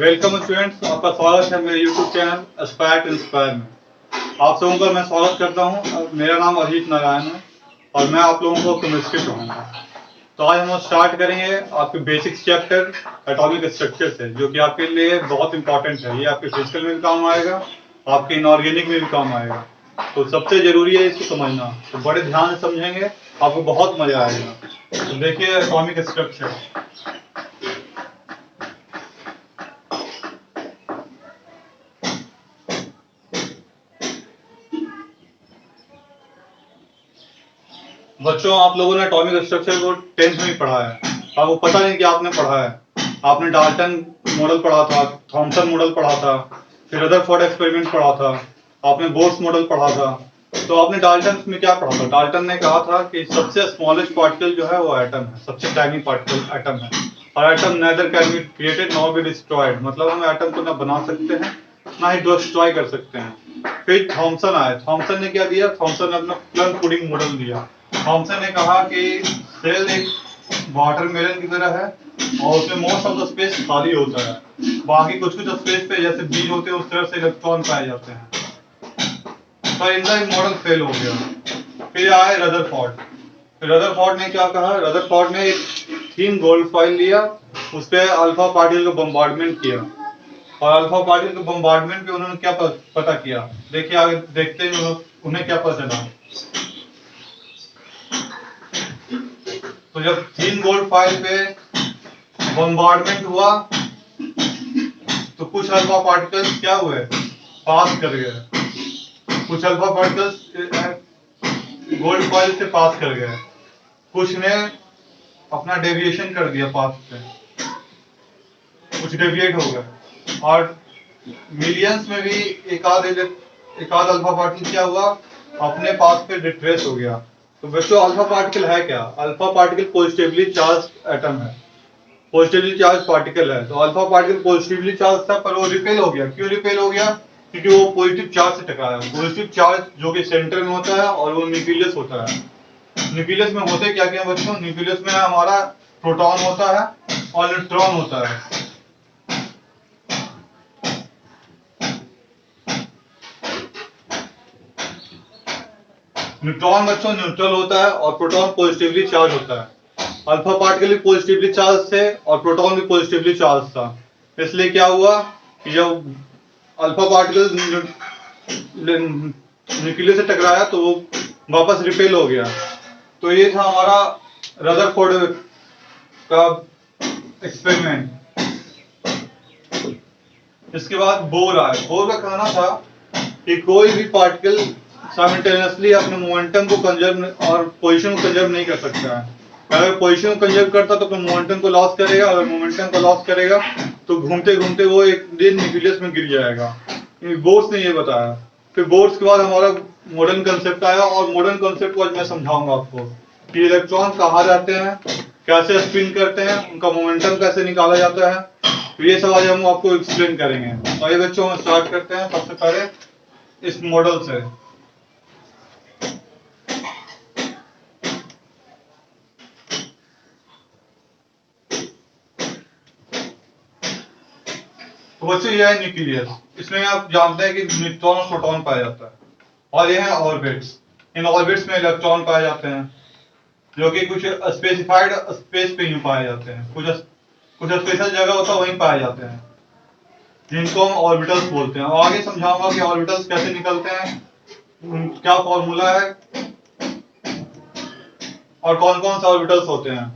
Welcome students, आपका स्वागत है मेरे YouTube channel aspire to inspire में। आप सबों का मैं स्वागत करता हूं। मेरा नाम अजीत नारायण है और मैं आप लोगों को केमिस्ट्री पढ़ाऊंगा। तो आज हम स्टार्ट करेंगे आपके बेसिक्स चैप्टर एटॉमिक स्ट्रक्चर से, जो कि आपके लिए बहुत इंपॉर्टेंट है। ये आपके फिजिकल में भी काम आएगा, आपके इनऑर्गेनिक में भी काम आएगा। तो सबसे जरूरी है इसको समझना, तो बड़े ध्यान से समझेंगे, आपको बहुत मजा आएगा। तो देखिए एटॉमिक स्ट्रक्चर। बच्चों, आप लोगों ने एटॉमिक स्ट्रक्चर को 10th में ही पढ़ा है। आपको पता नहीं कि आपने पढ़ा है। आपने डाल्टन मॉडल पढ़ा था, थॉमसन मॉडल पढ़ा था, फिर रदरफोर्ड एक्सपेरिमेंट पढ़ा था, आपने बोर्स मॉडल पढ़ा था। तो आपने डाल्टन में क्या पढ़ा था? डाल्टन ने कहा था कि सबसे स्मॉलेस्ट पार्टिकल जो है वो एटम है, सबसे टाइनी पार्टिकल एटम है। और atom neither can be created nor be destroyed, मतलब हम एटम को ना बना सकते हैं ना ही डिस्ट्रॉय कर सकते हैं। फिर थॉमसन आए। थॉमसन ने क्या दिया? थॉमसन ने अपना प्लम पुडिंग मॉडल दिया। थॉमसन ने कहा कि सेल एक वाटरमेलन की तरह है और उसमें मोस्ट ऑफ द स्पेस खाली होता है, बाकी कुछ कुछ स्पेस पे जैसे बीज होते हैं उस तरह से इलेक्ट्रॉन पाए जाते हैं। पर इनका मॉडल फेल हो गया। फिर आए रदरफोर्ड। रदरफोर्ड ने क्या कहा? रदरफोर्ड ने एक थीन गोल्ड फॉइल लिया, उस पर अल्फा पार्टिकल को बम्बार्डमेंट किया और अल्फा पार्टिकल को बम्बार्डमेंट पे उन्होंने क्या पता किया? देखिए आगे देखते हैं उन्हें क्या पता चला। तो जब थीन गोल्ड फाइल पे बम्बार्डमेंट हुआ तो कुछ अल्फा पार्टिकल्स क्या हुए? पास कर गए। कुछ अल्फा पार्टिकल्स गोल्ड फॉइल से पास कर गए, कुछ ने अपना डेविएशन कर दिया पास से, कुछ डेविएट हो गए। और मिलियंस में भी एक आध अल्फा पार्टिकल क्या हुआ? अपने पास पे रिट्रेस हो गया। तो बच्चों, अल्फा पार्टिकल है क्या? Alpha particle positively charge atom है, पॉजिटिवली चार्ज पार्टिकल है। तो अल्फा पार्टिकल पॉजिटिवली चार्ज था पर वो रिपेल हो गया। क्यों रिपेल हो गया? क्योंकि वो पॉजिटिव चार्ज से टकराया। पॉजिटिव चार्ज जो कि सेंटर में होता है और वो न्यूक्लियस होता है। न्यूक्लियस में होते क्या क्या बच्चों? न्यूक्लियस में हमारा प्रोटॉन होता है और न्यूट्रॉन होता है। न्यूट्रॉन बच्चों न्यूट्रल होता है और प्रोटॉन पॉजिटिवली चार्ज होता है। अल्फा पार्टिकल भी पॉजिटिवली चार्ज थे और प्रोटॉन भी पॉजिटिवली चार्ज था। इसलिए क्या हुआ कि जब अल्फा पार्टिकल न्यूक्लियस से टकराया तो वो वापस रिपेल हो गया। तो ये था हमारा रदरफोर्ड का एक्सपेरिमेंट। इसके बाद बोर आए। बोर का कहना था कि कोई भी पार्टिकल साइमल्टेनियसली अपने मोमेंटम को कंजर्व और पोजीशन को कंजर्व नहीं कर सकता है। अगर पोजीशन को कंजर्व करता तो अपने मोमेंटम को लॉस करेगा, अगर मोमेंटम को लॉस करेगा तो घूमते घूमते वो एक दिन न्यूक्लियस में गिर जाएगा। बोर्स ने ये बताया। फिर बोर्स के बाद हमारा मॉडर्न कंसेप्ट आया और मॉडर्न कंसेप्ट को आज मैं समझाऊंगा आपको कि इलेक्ट्रॉन कहाँ रहते हैं, कैसे स्पिन करते हैं, उनका मोमेंटम कैसे निकाला जाता है। तो ये सब आज हम आपको एक्सप्लेन करेंगे। तो ये बच्चों हम स्टार्ट करते हैं सबसे पहले इस मॉडल से। तो बच्चों ये है न्यूक्लियस। इसमें आप जानते हैं कि न्यूट्रॉन और प्रोटॉन पाया जाता है और ये है ऑर्बिट्स। इन ऑर्बिट्स में इलेक्ट्रॉन पाए जाते हैं जो कि कुछ स्पेसिफाइड स्पेस पे ही पाए जाते हैं, कुछ कुछ स्पेशल जगह होता है वहीं पाए जाते हैं, जिनको हम ऑर्बिटल्स बोलते हैं। और आगे समझाऊंगा कि ऑर्बिटल्स कैसे निकलते हैं, क्या फॉर्मूला है और कौन कौन से ऑर्बिटल्स होते हैं।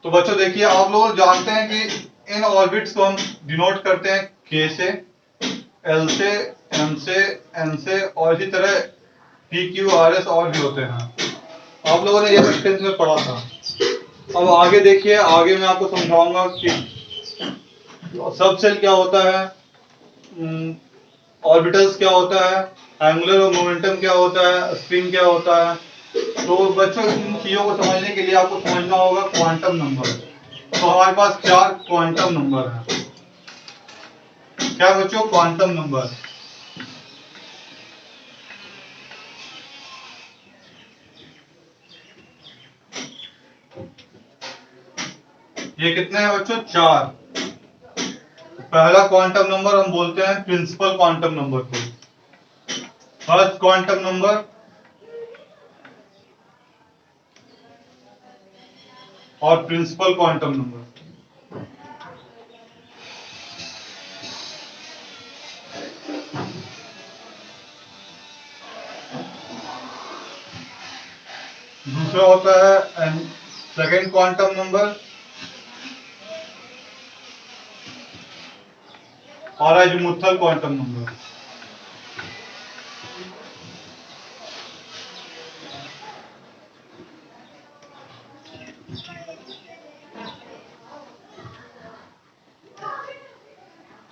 तो बच्चों देखिए, आप लोग जानते हैं कि इन ऑर्बिट्स को हम डिनोट करते हैं के से, एल से, एम से, एन से और इसी तरह पी क्यू आर एस और भी होते हैं। आप लोगों ने ये 10th में पढ़ा था। अब आगे देखिए, आगे मैं आपको समझाऊंगा कि सब सेल क्या होता है, ऑर्बिटल्स क्या होता है, एंगुलर मोमेंटम क्या होता है, स्पिन क्या होता है। तो बच्चों इन चीजों को समझने के लिए आपको समझना होगा क्वांटम नंबर। तो हमारे पास 4 क्वांटम नंबर है। क्या बच्चों? Quantum number. ये कितने हैं बच्चों? 4। पहला क्वांटम नंबर हम बोलते हैं प्रिंसिपल क्वांटम नंबर को। फर्स्ट क्वांटम नंबर और प्रिंसिपल क्वांटम नंबर। दूसरा होता है सेकेंड क्वांटम नंबर और अजीमुथल क्वांटम नंबर।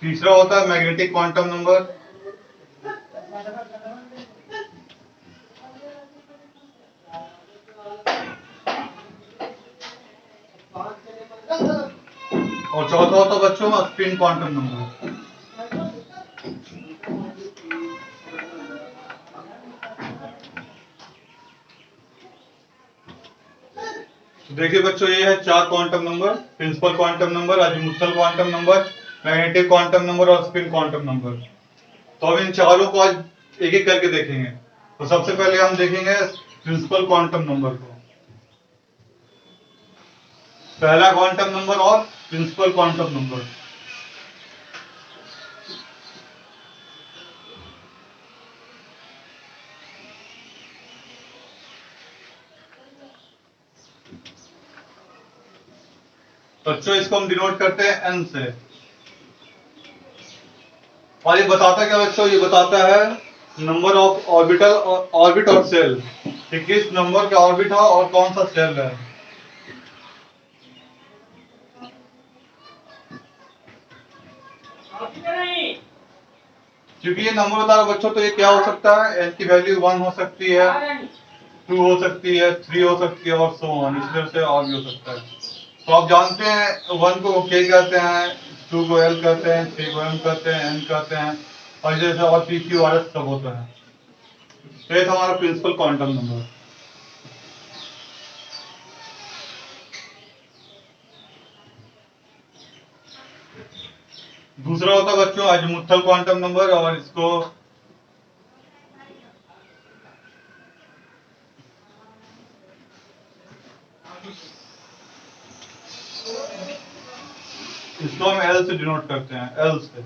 तीसरा होता है मैग्नेटिक क्वांटम नंबर। और चौथा होता है बच्चों स्पिन क्वांटम नंबर। देखिए बच्चों, ये है चार quantum number, principal quantum number, azimuthal quantum number, magnetic quantum number और स्पिन क्वांटम नंबर। तो अब इन चारों को आज एक एक करके देखेंगे। तो सबसे पहले हम देखेंगे प्रिंसिपल क्वांटम नंबर को। पहला क्वांटम नंबर और प्रिंसिपल क्वांटम नंबर। बच्चों इसको हम डिनोट करते हैं एन से। और ये बताता क्या बच्चों? ये बताता है नंबर ऑफ ऑर्बिटल और ऑर्बिट और सेल, कि किस नंबर का ऑर्बिट है और कौन सा सेल है। क्योंकि ये नंबर बता रहा है बच्चों, तो ये क्या हो सकता है? एन की वैल्यू 1 हो सकती है, 2 हो सकती है, 3 हो सकती है और सो ऑन, इस तरह से और भी हो सकता है। तो आप जानते हैं 1 को के कहते हैं, 2 को एल कहते हैं, 3 को एम कहते हैं, एन कहते हैं, और जैसे और पी क्यू आर एस सब होता है। तो ये था हमारा प्रिंसिपल क्वांटम नंबर। दूसरा होता है बच्चों अजीमुथल क्वांटम नंबर, और इसको हम एल से डिनोट करते हैं, एल से।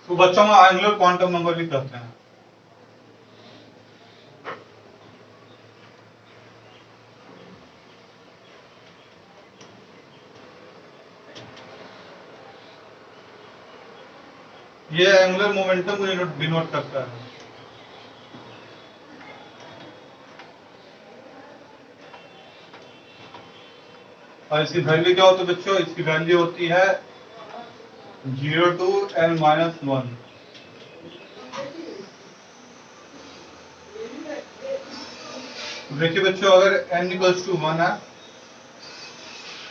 तो बच्चों में एंगुलर क्वांटम नंबर भी कहते हैं। ये एंगुलर मोमेंटम को डिनोट करता है। और इसकी वैल्यू क्या होती है बच्चों? इसकी वैल्यू होती है 0 to n-1। देखिए बच्चों, अगर n इक्वल्स टू 1 है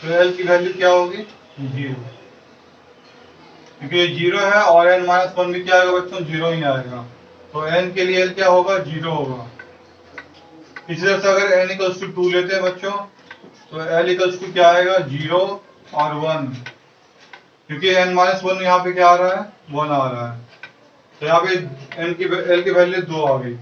तो l की वैल्यू क्या होगी? 0। क्योंकि ये 0 है और n-1 भी क्या आएगा बच्चों? 0 ही आएगा। तो n के लिए l क्या होगा? 0 होगा। इसी तरह से अगर n इक्वल्स टू 2 लेते हैं बच्चों, तो l इक्वल्स टू क्या आएगा? 0 और 1। क्योंकि n-1 यहाँ पे क्या आ रहा है? 1 आ रहा है। तो यहाँ पे l की वैल्यू 2 आ गई।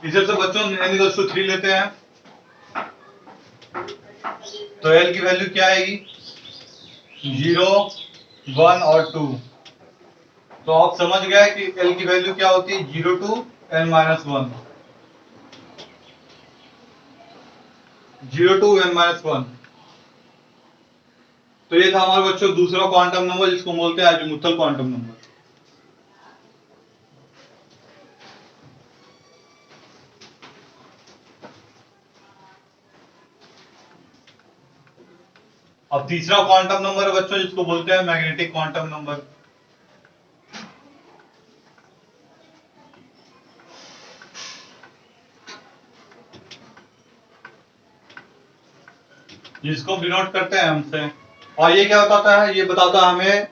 इसे से बच्चों n इक्वल्स टू 3 लेते हैं, तो l की वैल्यू क्या आएगी? 0, 1 और 2। तो आप समझ गए कि l की वैल्यू क्या होती है? 0 to n-1। 0 to n-1। तो ये था हमारे बच्चों दूसरा क्वांटम नंबर, जिसको बोलते हैं अजीमुथल क्वांटम नंबर। अब तीसरा क्वांटम नंबर है बच्चों, जिसको बोलते हैं मैग्नेटिक क्वांटम नंबर। जिसको डिनोट करते हैं एम से। और ये क्या बताता है, ये बताता है हमें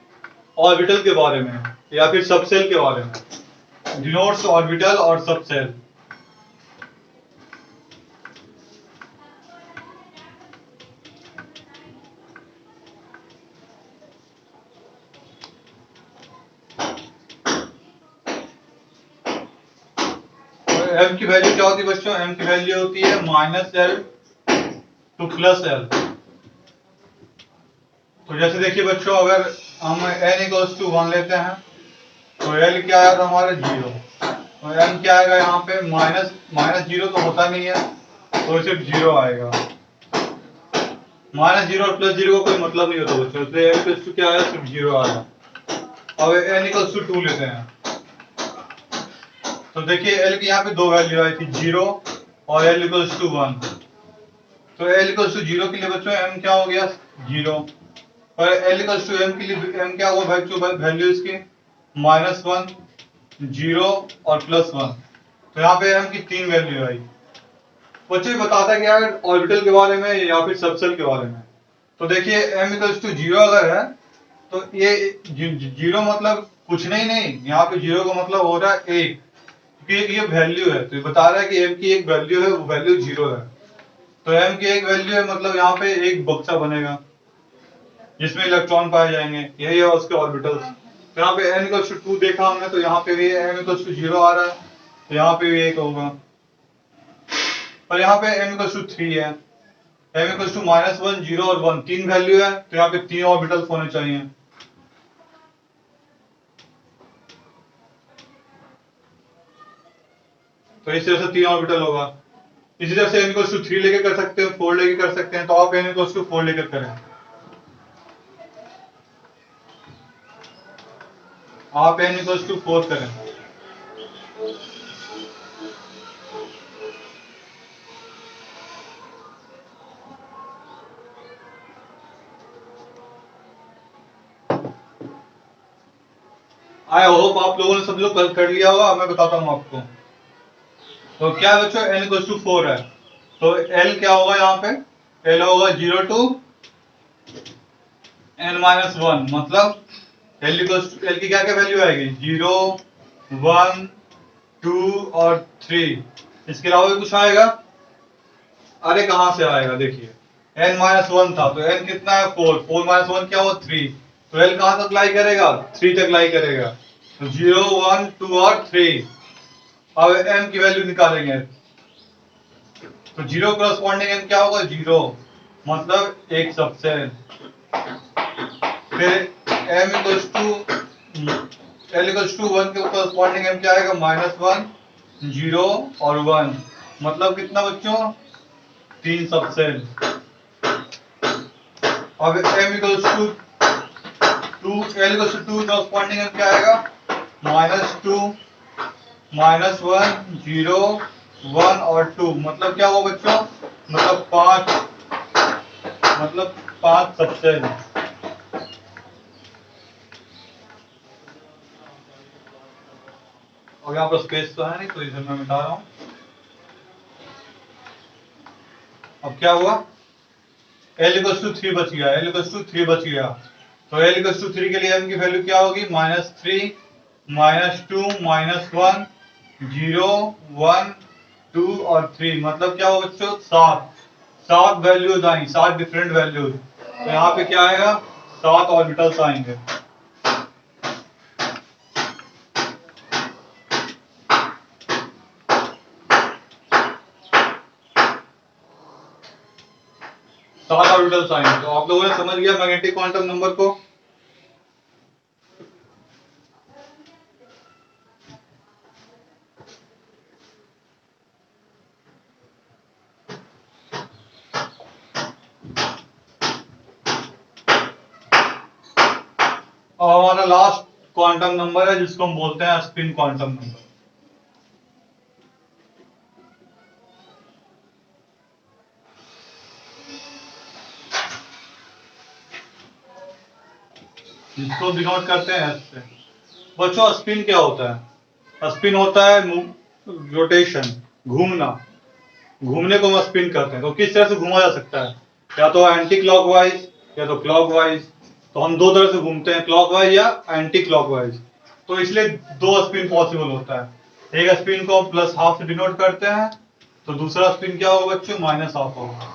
ऑर्बिटल के बारे में या फिर सबसेल के बारे में। डिनोट्स ऑर्बिटल और सबसेल। एम की वैल्यू क्या होती है बच्चों, एम की वैल्यू होती है -L टू +L। तो जैसे देखिए बच्चों, अगर हम n = 1 लेते हैं तो L क्या आएगा हमारा 0, तो m क्या आएगा यहाँ पे -0 तो होता नहीं है, तो सिर्फ 0 आएगा। -0 और +0 का कोई मतलब नहीं होता बच्चों, इसलिए L क्या आएगा, सिर्फ 0 आएगा। अब n = 2 लेते हैं, तो देखिए L की यहाँ पे दो वैल्यू आई थी, 0 और L = 1। तो L = 0 के लिए बच्चों m क्या हो गया, 0। और L = m के लिए m क्या हुआ वैल्यू इसकी, -1, 0 और +1। तो यहाँ पे m की 3 वैल्यू आई। बच्चों ये बताता है क्या है, ऑर्बिटल के बारे में या फिर सबसेल के बारे में। तो देखिए m = 0 अगर है तो ये 0 मतलब कुछ नहीं, यहाँ पे 0 का मतलब हो रहा है 1, क्योंकि ये वैल्यू है, तो ये बता रहा है कि m की एक वैल्यू है, वो वैल्यू 0 है। तो m की एक वैल्यू है मतलब यहाँ पे एक बक्सा बनेगा जिसमें इलेक्ट्रॉन पाए जाएंगे, यही है उसके ऑर्बिटल्स। तो यहाँ पे n = 2 देखा हमने, तो यहाँ पे भी m = 0 आ रहा है, तो यहाँ पे भी 1 होगा। और यहाँ पे m = 3 है, m = -1, 0 और 1, 3 वैल्यू है, तो यहाँ पे 3 ऑर्बिटल्स होने चाहिए। तो इस तरह से 3 ऑर्बिटल होगा। इसी तरह से n = 3 लेके कर सकते हैं, 4 लेके कर सकते हैं, तो आप n = 4 लेकर करें। आप n = 4 करें। आई होप आप लोगों ने सब लोग कर लिया होगा, मैं बताता हूँ आपको। तो क्या है बच्चों, n = 4 है, तो L क्या होगा यहाँ पे, L होगा 0 to n-1, मतलब L की क्या क्या वैल्यू आएगी, 0, 1, 2 और 3। इसके अलावा भी कुछ आएगा, अरे कहां से आएगा, देखिए n-1 था तो n कितना है, 4, 4 - 1 क्या हुआ, 3। तो L कहां तक लाई करेगा, 3 तक लाई करेगा। तो 0, 1, 2 और 3। अब m की वैल्यू निकालेंगे, तो 0 करस्पॉन्डिंग m क्या होगा, 0, मतलब एक सबसेल। फिर m L = 1 के करस्पॉन्डिंग m क्या आएगा, -1, 0 और 1, मतलब कितना बच्चों, 3 सबसेल। अब m = 2, L = 2 करस्पॉन्डिंग m क्या आएगा, -2, -1, 0, 1 और 2, मतलब क्या हुआ बच्चों, मतलब 5 सबसेल। और यहाँ पर स्पेस तो है नहीं, तो इसे मैं मिटा रहा हूँ। अब क्या हुआ, L = 3 बच गया, L = 3 बच गया। तो L = 3 के लिए m की वैल्यू क्या होगी, -3, -2, -1, 0, 1, 2 और 3, मतलब क्या होगा बच्चों, 7 वैल्यूज आई, 7 डिफरेंट वैल्यूज। तो यहाँ पे क्या आएगा, 7 ऑर्बिटल्स आएंगे। सात ऑर्बिटल्स आएंगे। तो आप लोगों ने समझ लिया मैग्नेटिक क्वांटम नंबर को। और हमारा लास्ट क्वांटम नंबर है जिसको हम बोलते हैं स्पिन क्वांटम नंबर। जिसको डिनोट करते हैं एस से। बच्चों स्पिन क्या होता है, स्पिन होता है रोटेशन, घूमना, घूमने को हम स्पिन करते हैं। तो किस तरह से घूमा जा सकता है, या तो एंटी क्लॉकवाइज या तो क्लॉकवाइज। तो हम दो तरह से घूमते हैं, क्लॉकवाइज या एंटी क्लॉकवाइज। तो इसलिए दो स्पिन पॉसिबल होता है। एक स्पिन को हम +12 से डिनोट करते हैं, तो दूसरा स्पिन क्या होगा बच्चों, -12 होगा।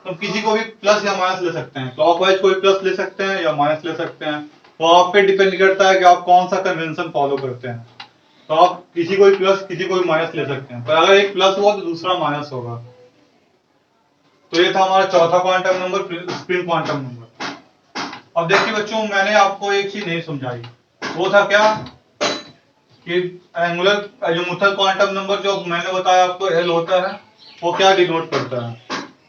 तो किसी को भी प्लस या माइनस ले सकते हैं, क्लॉकवाइज कोई प्लस ले सकते हैं या माइनस ले सकते हैं। वो आप पे डिपेंड करता है कि आप कौन सा कन्वेंशन फॉलो करते हैं। तो आप किसी को भी प्लस किसी को भी माइनस ले सकते हैं, पर अगर एक प्लस हुआ तो दूसरा माइनस होगा। तो ये था हमारा चौथा quantum number, spin quantum number. अब देखिए बच्चों, मैंने आपको एक चीज नहीं समझाई, वो था क्या कि एंगुलर अजीमुथल क्वांटम नंबर जो मैंने बताया आपको एल होता है, वो क्या डिनोट करता है,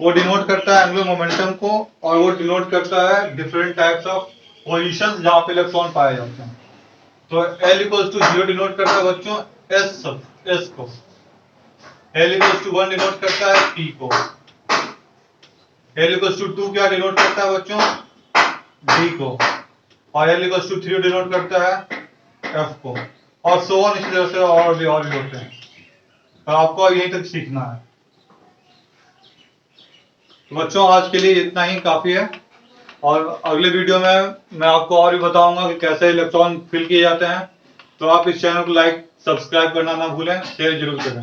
वो डिनोट करता है एंगुलर मोमेंटम को, और वो डिनोट करता है डिफरेंट टाइप्स ऑफ पोजीशंस जहां पे इलेक्ट्रॉन पाए जाते हैं। तो L इक्वल्स टू 0 डिनोट करता है बच्चों एस को, L इक्वल्स टू 1 डिनोट करता है P को, L इक्वल्स टू 2 क्या डिनोट करता है बच्चों, D को, और L इक्वल्स टू 3 डिनोट करता है F को, और सो ऑन, इसी तरह से और भी होते हैं। तो आपको यहीं तक सीखना है। तो बच्चों आज के लिए इतना ही काफी है, और अगले वीडियो में मैं आपको और भी बताऊंगा कि कैसे इलेक्ट्रॉन फिल किए जाते हैं। तो आप इस चैनल को लाइक सब्सक्राइब करना ना भूलें, शेयर जरूर करें।